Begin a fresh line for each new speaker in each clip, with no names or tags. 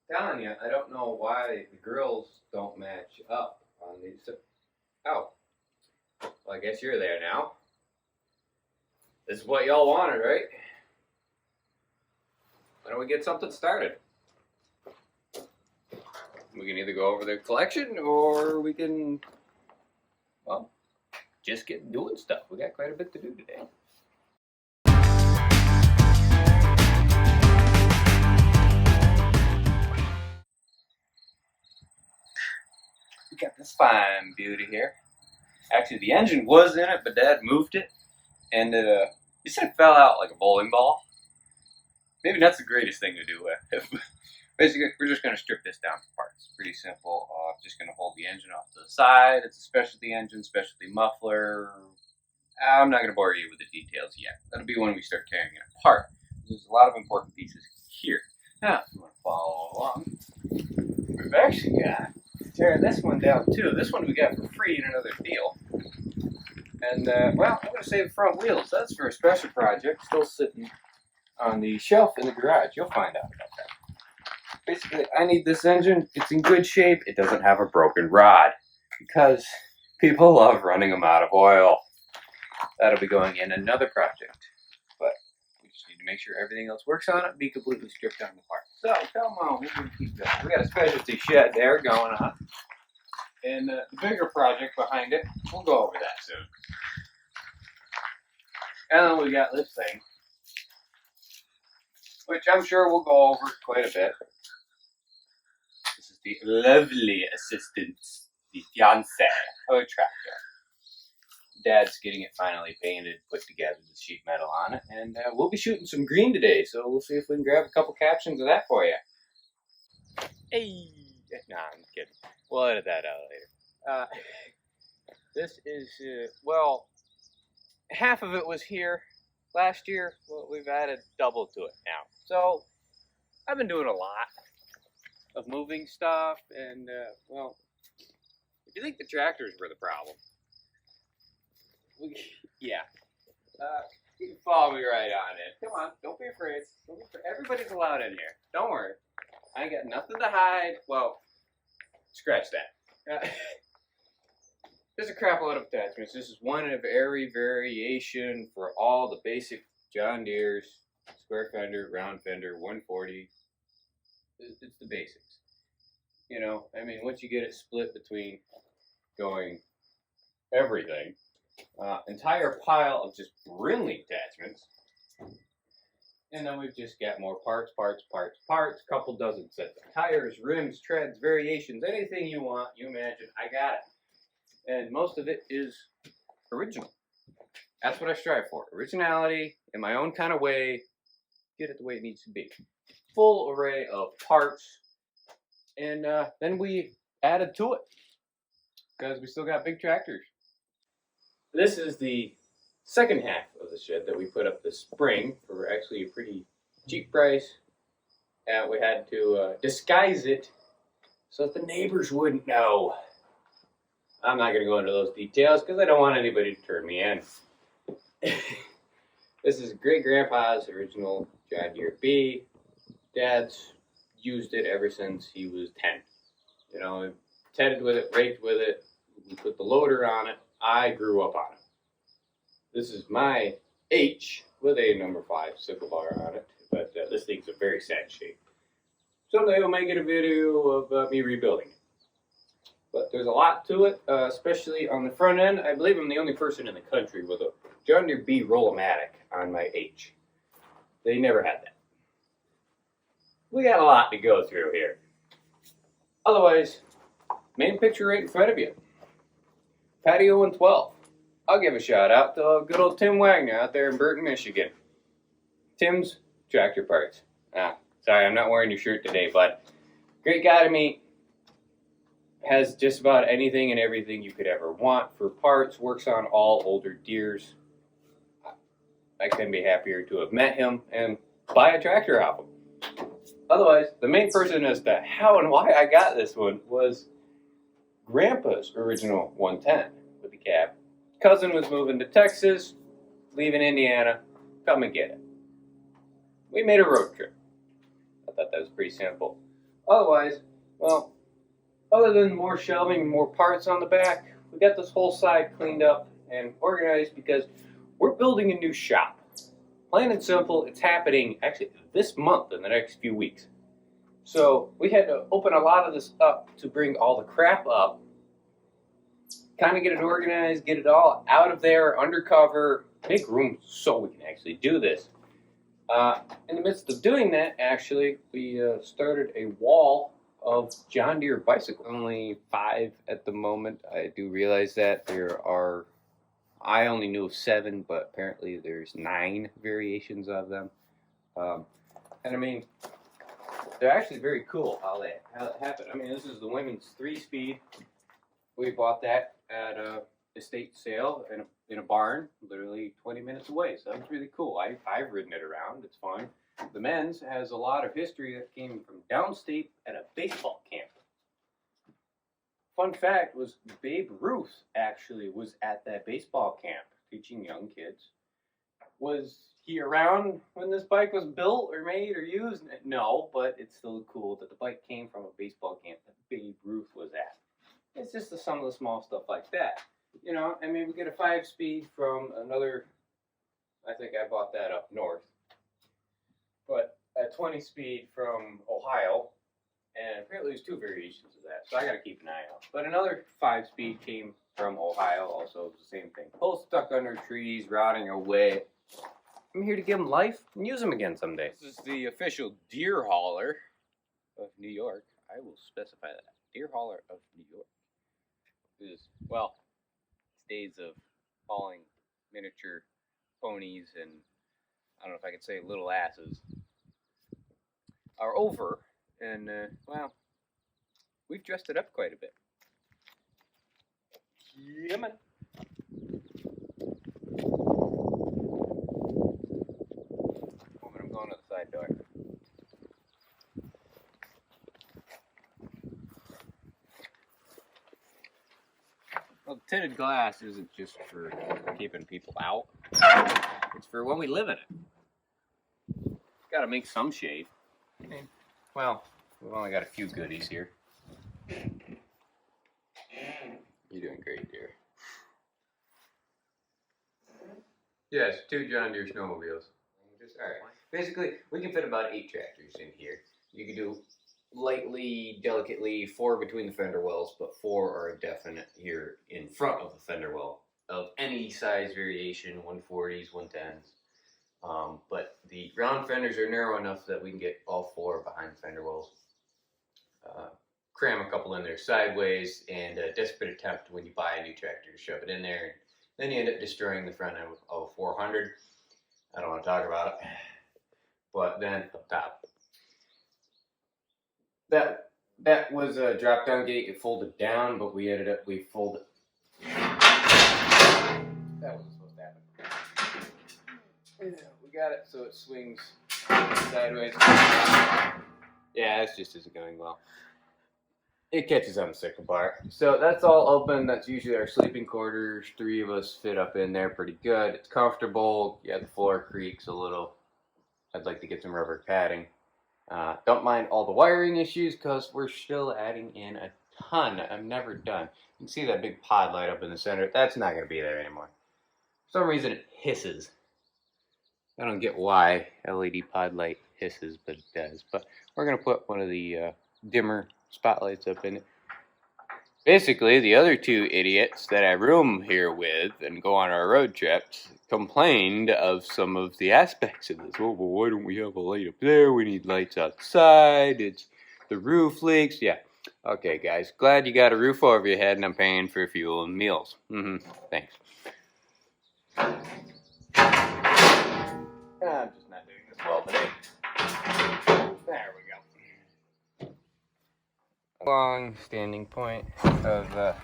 telling you, I don't know why the grills don't match up on these. Oh, well, I guess you're there now. This is what y'all wanted, right? Why don't we get something started? We can either go over the collection or we can, well, just get doing stuff. We got quite a bit to do today. We got this fine beauty here. Actually, the engine was in it, but Dad moved it, and it fell out like a bowling ball. Maybe that's the greatest thing to do with. Basically, we're just going to strip this down to parts. Pretty simple. Just going to hold the engine off to the side. It's a specialty engine, specialty muffler. I'm not going to bore you with the details yet. That'll be when we start tearing it apart. There's a lot of important pieces here. Now, if you want to follow along, we've actually got tearing this one down too. This one we got for free in another deal. And, well, I'm going to save the front wheels. That's for a special project. Still sitting on the shelf in the garage. You'll find out about that. Basically, I need this engine. It's in good shape. It doesn't have a broken rod because people love running them out of oil. That'll be going in another project. But we just need to make sure everything else works on it and be completely stripped down apart. So, come on, we can keep going. We got a specialty shed there going on. And the bigger project behind it, we'll go over that soon. And then we got this thing, which I'm sure we'll go over quite a bit. This is the lovely assistant, the fiance of a tractor. Dad's getting it finally painted, put together with sheet metal on it, and we'll be shooting some green today, so we'll see if we can grab a couple captions of that for you. Hey! Nah, I'm kidding. We'll edit that out later. This is, well, half of it was here last year. Well, we've added double to it now. So, I've been doing a lot of moving stuff, and, well, do you think the tractors were the problem? Yeah. You can follow me right on in. Come on, don't be afraid. Everybody's allowed in here. Don't worry. I ain't got nothing to hide. Well, scratch that. There's a crap load of attachments. This is one of every variation for all the basic John Deere's, square fender, round fender, 140. It's the basics. You know, I mean, once you get it split between going everything, entire pile of just Brinley attachments, and then we've just got more parts, couple dozen sets of tires, rims, treads, variations, anything you want, you imagine, I got it. And most of it is original. That's what I strive for. Originality, in my own kind of way, get it the way it needs to be. Full array of parts, and then we added to it, because we still got big tractors. This is the second half of the shed that we put up this spring for actually a pretty cheap price. And we had to disguise it so that the neighbors wouldn't know. I'm not going to go into those details because I don't want anybody to turn me in. This is great grandpa's original John Deere B. Dad's used it ever since he was 10. You know, tedded with it, raked with it. We put the loader on it. I grew up on it. This is my H with a number 5 sickle bar on it, but this thing's a very sad shape. Someday we'll make it a video of me rebuilding it. But there's a lot to it, especially on the front end. I believe I'm the only person in the country with a John Deere B Roll-O-Matic on my H. They never had that. We got a lot to go through here. Otherwise, main picture right in front of you. Patio 112. I'll give a shout out to good old Tim Wagner out there in Burton, Michigan. Tim's Tractor Parts. Sorry, I'm not wearing your shirt today, bud. Great guy to meet. Has just about anything and everything you could ever want for parts. Works on all older Deeres. I couldn't be happier to have met him and buy a tractor off him. Otherwise, the main person as to how and why I got this one was Grandpa's original 110 with the cab. Cousin was moving to Texas, leaving Indiana, come and get it. We made a road trip. I thought that was pretty simple. Otherwise, well, other than more shelving and more parts on the back, we got this whole side cleaned up and organized because we're building a new shop. Plain and simple, it's happening actually this month in the next few weeks. So we had to open a lot of this up to bring all the crap up, kind of get it organized, get it all out of there, undercover, make room so we can actually do this. In the midst of doing that, actually, we started a wall of John Deere bicycles. Only 5 at the moment. I do realize that I only knew of 7, but apparently there's 9 variations of them. And I mean, they're actually very cool how it happened. I mean, this is the women's 3-speed. We bought that at a estate sale in a barn, literally 20 minutes away. So that's really cool. I've ridden it around. It's fun. The men's has a lot of history that came from downstate at a baseball camp. Fun fact was Babe Ruth actually was at that baseball camp teaching young kids. Was he around when this bike was built or made or used? No, but it's still cool that the bike came from a baseball camp that Babe Ruth was at. It's just some of the small stuff like that. You know, I mean, we get a 5-speed from another, I think I bought that up north, but a 20-speed from Ohio, and apparently there's 2 variations of that, so I got to keep an eye out. But another 5-speed came from Ohio, also the same thing. Both stuck under trees, rotting away. I'm here to give them life and use them again someday. This is the official deer hauler of New York. I will specify that. Deer hauler of New York. This is, well, days of hauling miniature ponies and I don't know if I could say little asses are over, and well, we've dressed it up quite a bit. Yeah, man. I'm going to the side door. Well, tinted glass isn't just for keeping people out. It's for when we live in it. Gotta make some shade. I mean, well, we've only got a few goodies here. You're doing great, dear. Yes, 2 John Deere snowmobiles. Alright. Basically, we can fit about 8 tractors in here. You can do lightly, delicately 4 between the fender wells, but 4 are definite here in front of the fender well of any size variation, 140s, 110s. But the round fenders are narrow enough that we can get all 4 behind the fender wells. Cram a couple in there sideways, and a desperate attempt when you buy a new tractor to shove it in there. And then you end up destroying the front end of a 400. I don't want to talk about it. But then up top, that was a drop down gate. It folded down, but we folded. That wasn't supposed to happen. Yeah, we got it so it swings sideways. Yeah, this just isn't going well. It catches on the sickle bar. So that's all open. That's usually our sleeping quarters. 3 of us fit up in there pretty good. It's comfortable. Yeah, the floor creaks a little. I'd like to get some rubber padding. Don't mind all the wiring issues because we're still adding in a ton. I'm never done. You can see that big pod light up in the center. That's not going to be there anymore. For some reason it hisses. I don't get why LED pod light hisses, but it does. But we're going to put one of the dimmer spotlights up in it. Basically, the other 2 idiots that I room here with and go on our road trips complained of some of the aspects of this. Oh, well, why don't we have a light up there? We need lights outside. It's the roof leaks. Yeah. Okay, guys. Glad you got a roof over your head and I'm paying for fuel and meals. Thanks. I'm just not doing this well today. There we go. Long standing point of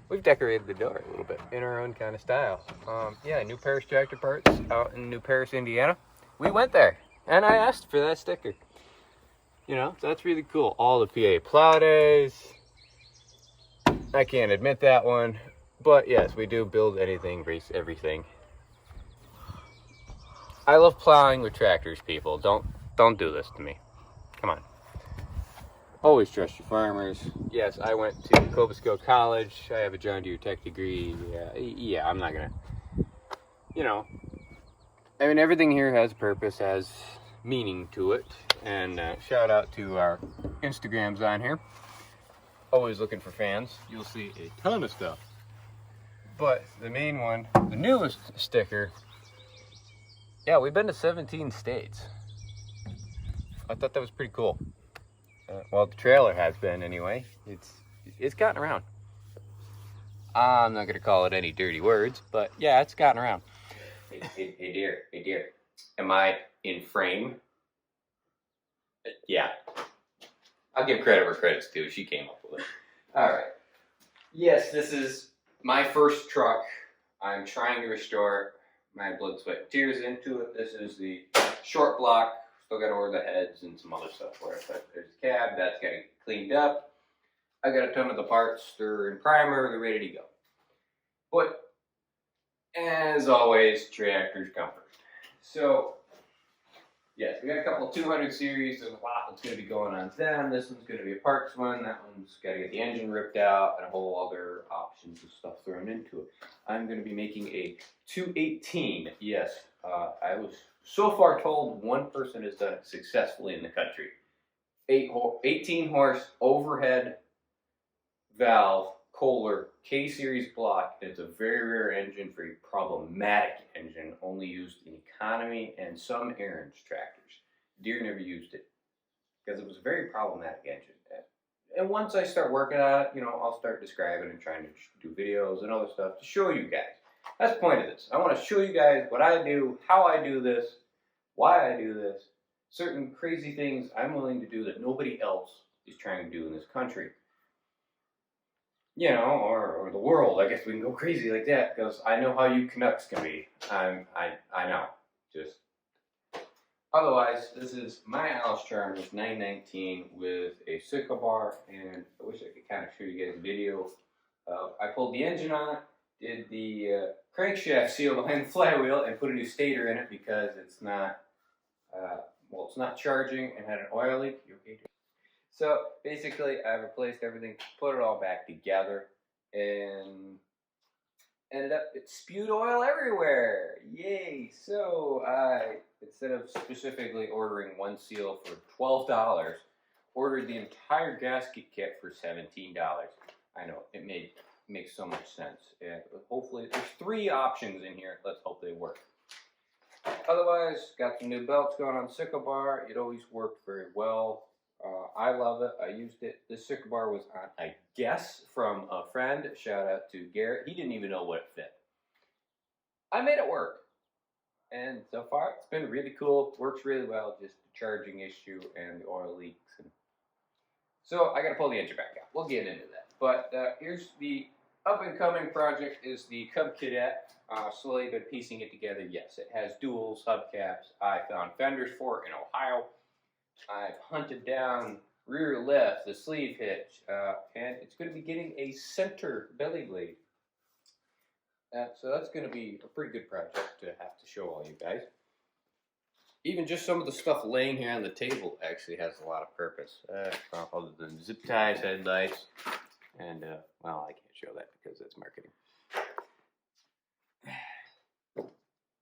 we've decorated the door a little bit in our own kind of style. Yeah, New Paris tractor parts out in New Paris, Indiana. We went there and I asked for that sticker. You know, so that's really cool. All the PA plow days. I can't admit that one, but yes, we do build anything, race everything. I love plowing with tractors, people. Don't Don't do this to me. Come on. Always trust your farmers. Yes, I went to Cobesco College. I have a John Deere Tech degree. Yeah, I'm not gonna, you know, I mean, everything here has purpose, has meaning to it. And shout out to our Instagrams on here. Always looking for fans. You'll see a ton of stuff. But the main one, the newest sticker, yeah, we've been to 17 states. I thought that was pretty cool. Well, the trailer has been anyway. It's gotten around. I'm not gonna call it any dirty words, but yeah, it's gotten around. Hey dear. Am I in frame? Yeah. I'll give credit where credit's due. She came up with it. All right. Yes, this is my first truck. I'm trying to restore my blood, sweat, and tears into it. This is the short block. Still got to order the heads and some other stuff for it. But there's the cab. That's got to get cleaned up. I got a ton of the parts. They're in primer. They're ready to go. But as always, tractors come first. So yes, we got a couple of 200 series. There's a lot that's going to be going on them. This one's going to be a parts one. That one's got to get the engine ripped out and a whole other options of stuff thrown into it. I'm going to be making a 218. Yes, I was so far told one person has done it successfully in the country. 18 horse overhead valve Kohler K-series block. It's a very rare engine, very problematic engine, only used in economy and some errands tractors. Deere never used it because it was a very problematic engine. And once I start working on it, you know, I'll start describing and trying to do videos and other stuff to show you guys. That's the point of this. I want to show you guys what I do, how I do this, why I do this, certain crazy things I'm willing to do that nobody else is trying to do in this country. You know, or the world. I guess we can go crazy like that because I know how you Canucks can be. I know. Just otherwise, this is my Allis-Chalmers 919 with a sickle bar, and I wish I could kind of show you guys a video. I pulled the engine on it, did the crankshaft seal behind the flywheel, and put a new stator in it because it's not it's not charging and had an oil leak. You okay? So basically, I replaced everything, put it all back together, and ended up, it spewed oil everywhere. Yay! So I, instead of specifically ordering one seal for $12, ordered the entire gasket kit for $17. I know, it makes so much sense. And hopefully, there's 3 options in here. Let's hope they work. Otherwise, got some new belts going on the sickle bar. It always worked very well. I love it. I used it. This sickle bar was on a guess from a friend. Shout out to Garrett. He didn't even know what it fit. I made it work. And so far, it's been really cool. Works really well. Just the charging issue and the oil leaks. So I got to pull the engine back out. We'll get into that. But here's the up-and-coming project is the Cub Cadet. Slowly been piecing it together. Yes, it has duals, hubcaps. I found fenders for it in Ohio. I've hunted down rear lift, the sleeve hitch, and it's going to be getting a center belly blade. So that's going to be a pretty good project to have to show all you guys. Even just some of the stuff laying here on the table actually has a lot of purpose. Other than zip ties, headlights, and, well, I can't show that because it's marketing.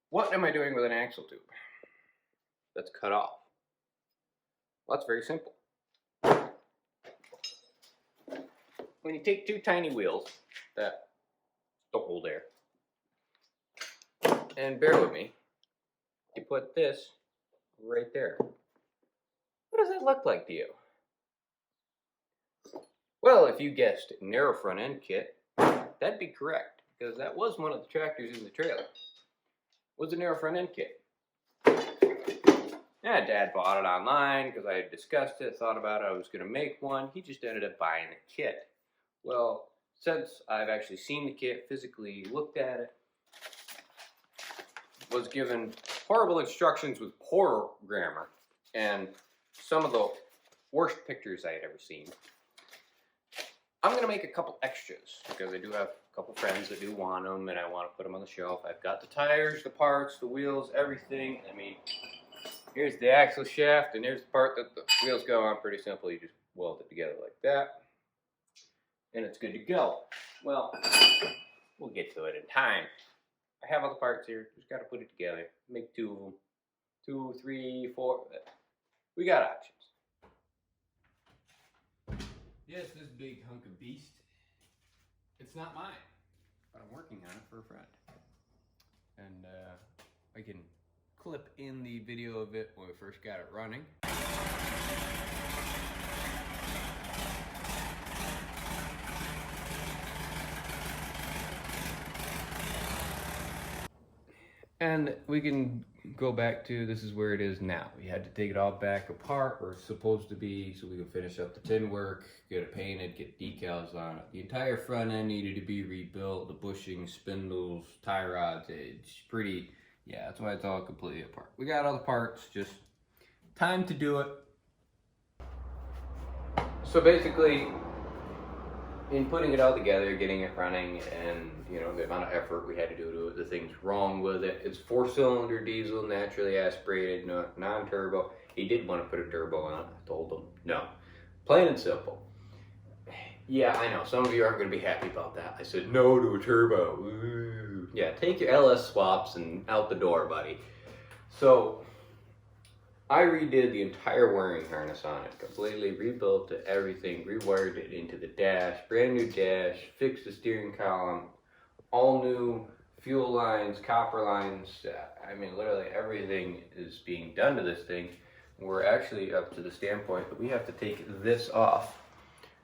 What am I doing with an axle tube that's cut off? Well, that's very simple. When you take 2 tiny wheels that don't hold air, and bear with me, you put this right there. What does that look like to you? Well, if you guessed narrow front end kit, that'd be correct, because that was one of the tractors in the trailer. Was a narrow front end kit. Yeah, Dad bought it online because I had discussed it, thought about it, I was going to make one. He just ended up buying the kit. Well, since I've actually seen the kit, physically looked at it, was given horrible instructions with poor grammar, and some of the worst pictures I had ever seen. I'm going to make a couple extras because I do have a couple friends that do want them, and I want to put them on the shelf. I've got the tires, the parts, the wheels, everything. I mean, Here's the axle shaft, and here's the part that the wheels go on. Pretty simple. You just weld it together like that, and it's good to go. Well, we'll get to it in time. I have all the parts here. Just got to put it together. Make 2 of them. 2, 3, 4. We got options. Yes, this big hunk of beast. It's not mine, but I'm working on it for a friend. And I can clip in the video of it when we first got it running. And we can go back to, this is where it is now. We had to take it all back apart where it's supposed to be so we can finish up the tin work, get it painted, get decals on it. The entire front end needed to be rebuilt, the bushings, spindles, tie rods, it's pretty, yeah, that's why it's all completely apart. We got all the parts, just time to do it. So basically, in putting it all together, getting it running, and you know the amount of effort we had to do to it, the things wrong with it. It's 4-cylinder diesel, naturally aspirated, non-turbo. He did want to put a turbo on it. I told him no. Plain and simple. Yeah, I know some of you aren't going to be happy about that. I said no to a turbo. Ooh. Yeah, take your LS swaps and out the door, buddy. So I redid the entire wiring harness on it, completely rebuilt it, everything, rewired it into the dash, brand new dash, fixed the steering column, all new fuel lines, copper lines. I mean, literally everything is being done to this thing. We're actually up to the standpoint that we have to take this off.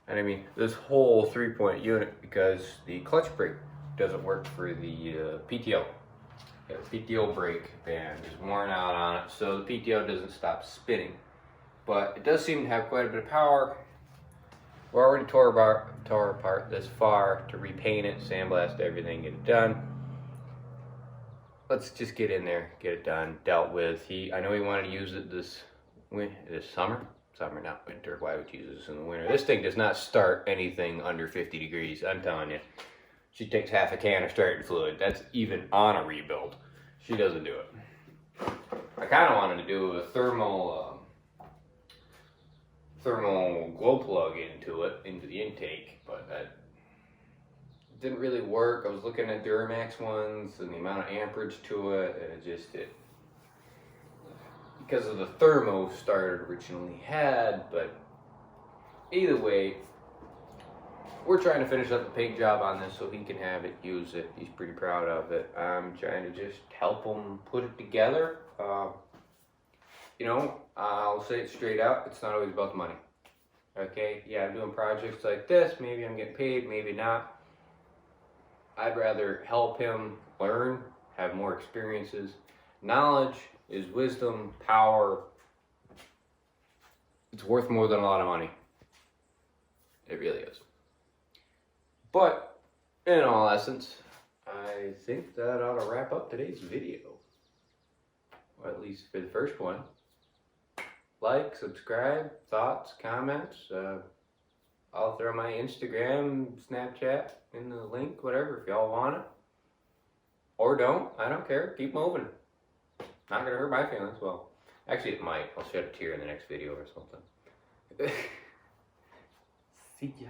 And I mean, this whole 3-point unit, because the clutch brake doesn't work for the PTO. The PTO brake band is worn out on it, so the PTO doesn't stop spinning. But it does seem to have quite a bit of power. We're already tore apart this far to repaint it, sandblast everything, get it done. Let's just get in there, get it done, dealt with. I know he wanted to use it this summer. Summer, not winter. Why would you use this in the winter? This thing does not start anything under 50 degrees, I'm telling you. She takes half a can of starting fluid. That's even on a rebuild. She doesn't do it. I kind of wanted to do a thermal glow plug into the intake, but that didn't really work. I was looking at Duramax ones and the amount of amperage to it, and it because of the thermo start it originally had. But either way, we're trying to finish up the paint job on this so he can have it, use it. He's pretty proud of it. I'm trying to just help him put it together. You know, I'll say it straight out, it's not always about the money. Okay, yeah, I'm doing projects like this. Maybe I'm getting paid, maybe not. I'd rather help him learn, have more experiences. Knowledge is wisdom, power. It's worth more than a lot of money. It really is. But, in all essence, I think that ought to wrap up today's video. Or at least for the first one. Like, subscribe, thoughts, comments. I'll throw my Instagram, Snapchat in the link, whatever, if y'all want it. Or don't, I don't care, keep moving. Not gonna hurt my feelings, well, actually it might. I'll shed a tear in the next video or something. See ya.